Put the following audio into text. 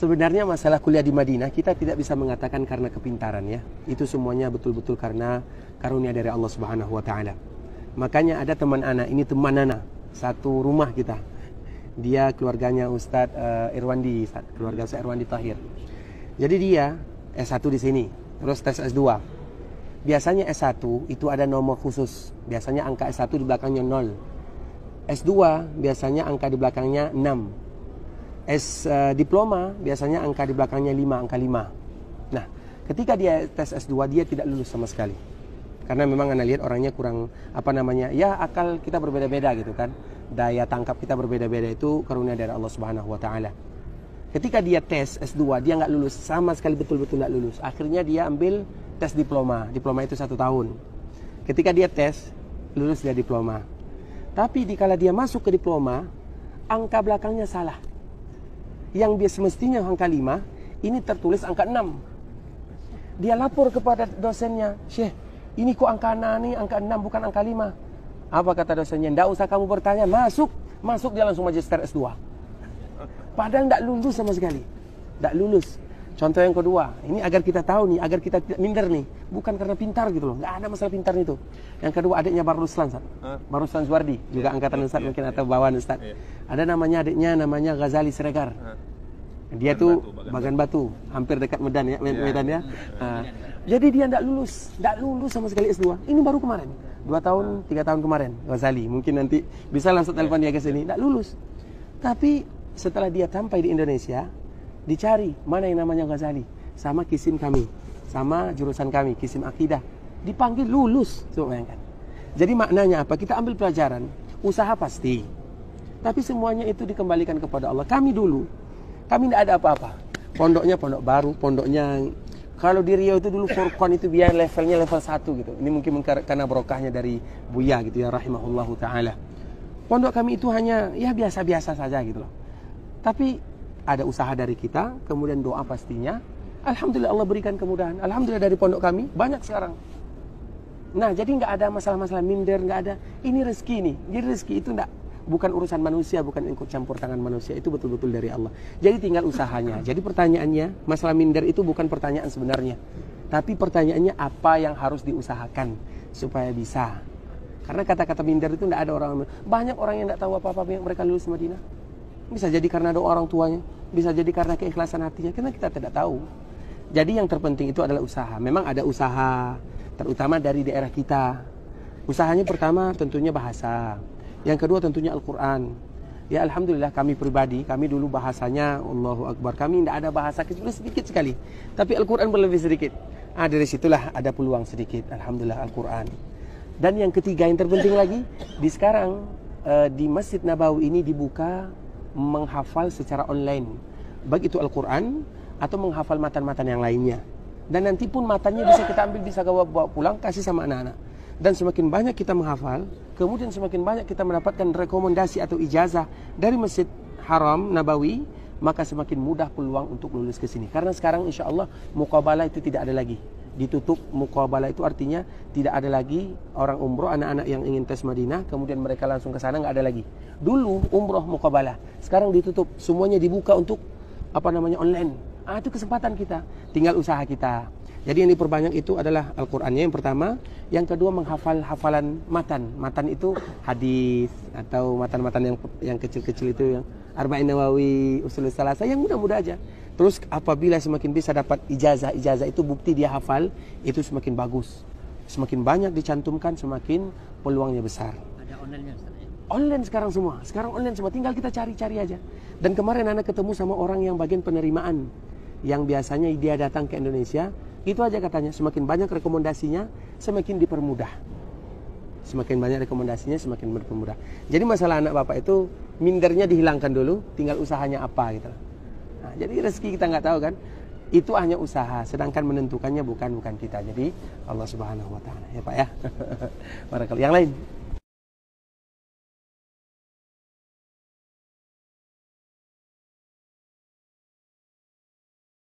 Sebenarnya masalah kuliah di Madinah kita tidak bisa mengatakan karena kepintaran ya. Itu semuanya betul-betul karena karunia dari Allah Subhanahu wa taala. Makanya ada teman anak, ini teman anak, satu rumah kita. Dia keluarganya Ustadz Irwandi, keluarga Ustadz Irwandi Tahir. Jadi dia S1 di sini, terus tes S2. Biasanya S1 itu ada nomor khusus. Biasanya angka S1 di belakangnya 0. S2 biasanya angka di belakangnya 6. Diploma biasanya angka di belakangnya 5, angka 5. Nah, ketika dia tes S2 dia tidak lulus sama sekali. Karena memang Anda lihat orangnya kurang ya akal kita berbeda-beda gitu kan. Daya tangkap kita berbeda-beda, itu karunia dari Allah Subhanahu wa taala. Ketika dia tes S2 dia nggak lulus sama sekali, betul-betul nggak lulus. Akhirnya dia ambil tes diploma. Diploma itu 1 tahun. Ketika dia tes lulus dia diploma. Tapi dikala dia masuk ke diploma, angka belakangnya salah. Yang dia semestinya angka 5, ini tertulis angka 6. Dia lapor kepada dosennya, "Syekh, ini kok angka 6 nih, angka 6 bukan angka 5. Apa kata dosennya? "Nggak usah kamu bertanya, masuk dia langsung magister S2. Padahal nggak lulus sama sekali. Nggak lulus. Contoh yang kedua, ini agar kita tahu nih, agar kita tidak minder nih. Bukan karena pintar gitu loh, nggak ada masalah pintar itu. Yang kedua adiknya Baruslan, Baruslan Zuardi, juga angkatan Ustaz mungkin atau bawaan Ustaz. Ada adiknya namanya Ghazali Siregar. Dia tuh Bagan Batu, hampir dekat Medan ya, Medan ya. Jadi dia nggak lulus sama sekali S2. Ini baru kemarin, 2 tahun, 3 tahun kemarin, Ghazali. Mungkin nanti bisa langsung telepon dia ke sini. Nggak lulus. Tapi setelah dia sampai di Indonesia, dicari mana yang namanya Ghazali, sama kisim kami, sama jurusan kami, kisim akidah, dipanggil lulus. Coba bayangkan. Jadi maknanya apa? Kita ambil pelajaran, usaha pasti, tapi semuanya itu dikembalikan kepada Allah. Kami tidak ada apa-apa. Pondoknya pondok baru, pondoknya kalau di Riau itu dulu Furqan itu biar levelnya level 1 gitu. Ini mungkin karena barokahnya dari Buya gitu ya, rahimahullahu taala. Pondok kami itu hanya ya biasa-biasa saja gitu loh. Tapi ada usaha dari kita, kemudian doa pastinya. Alhamdulillah Allah berikan kemudahan. Alhamdulillah dari pondok kami banyak sekarang. Nah, jadi nggak ada masalah-masalah minder, nggak ada. Ini rezeki nih. Jadi rezeki itu bukan urusan manusia, bukan ikut campur tangan manusia. Itu betul-betul dari Allah. Jadi tinggal usahanya. Jadi pertanyaannya, masalah minder itu bukan pertanyaan sebenarnya. Tapi pertanyaannya apa yang harus diusahakan supaya bisa. Karena kata-kata minder itu nggak ada orang. Banyak orang yang nggak tahu apa-apa yang mereka lulus Madinah. Bisa jadi karena doa orang tuanya, bisa jadi karena keikhlasan hatinya, karena kita tidak tahu. Jadi yang terpenting itu adalah usaha. Memang ada usaha, terutama dari daerah kita. Usahanya pertama tentunya bahasa. Yang kedua tentunya Al-Quran. Ya Alhamdulillah kami pribadi, kami dulu bahasanya Allahu Akbar. Kami tidak ada bahasa kecuali sedikit sekali. Tapi Al-Quran berlebih sedikit. Dari situlah ada peluang sedikit. Alhamdulillah Al-Quran. Dan yang ketiga yang terpenting lagi, sekarang di Masjid Nabawi ini dibuka menghafal secara online, baik itu Al-Quran atau menghafal matan-matan yang lainnya. Dan nanti pun matanya bisa kita ambil, bisa bawa pulang, kasih sama anak-anak. Dan semakin banyak kita menghafal, kemudian semakin banyak kita mendapatkan rekomendasi atau ijazah dari Masjid Haram Nabawi, maka semakin mudah peluang untuk lulus ke sini. Karena sekarang insya Allah muqabalah itu tidak ada lagi. Ditutup muqabalah itu artinya tidak ada lagi orang umroh, anak-anak yang ingin tes Madinah kemudian mereka langsung ke sana, nggak ada lagi. Dulu umroh muqabalah, sekarang ditutup, semuanya dibuka untuk online. Itu kesempatan kita, tinggal usaha kita. Jadi yang diperbanyak itu adalah Al-Qur'annya yang pertama, yang kedua menghafal hafalan matan. Matan itu hadis atau matan-matan yang kecil-kecil itu, yang Arba'in Nawawi, Ushulus Salasah, yang mudah-mudah aja. Terus apabila semakin bisa dapat ijazah itu bukti dia hafal, itu semakin bagus. Semakin banyak dicantumkan, semakin peluangnya besar. Ada online-nya Ustaz ya? Online sekarang semua. Sekarang online semua, tinggal kita cari-cari aja. Dan kemarin anak ketemu sama orang yang bagian penerimaan, yang biasanya dia datang ke Indonesia, itu aja katanya, semakin banyak rekomendasinya, semakin dipermudah. Semakin banyak rekomendasinya, semakin dipermudah. Jadi masalah anak bapak itu mindernya dihilangkan dulu, tinggal usahanya apa gitu. Nah, jadi rezeki kita nggak tahu kan, itu hanya usaha, sedangkan menentukannya bukan kita. Jadi Allah Subhanahu Wa Taala ya Pak ya. Barakallahu. Yang lain.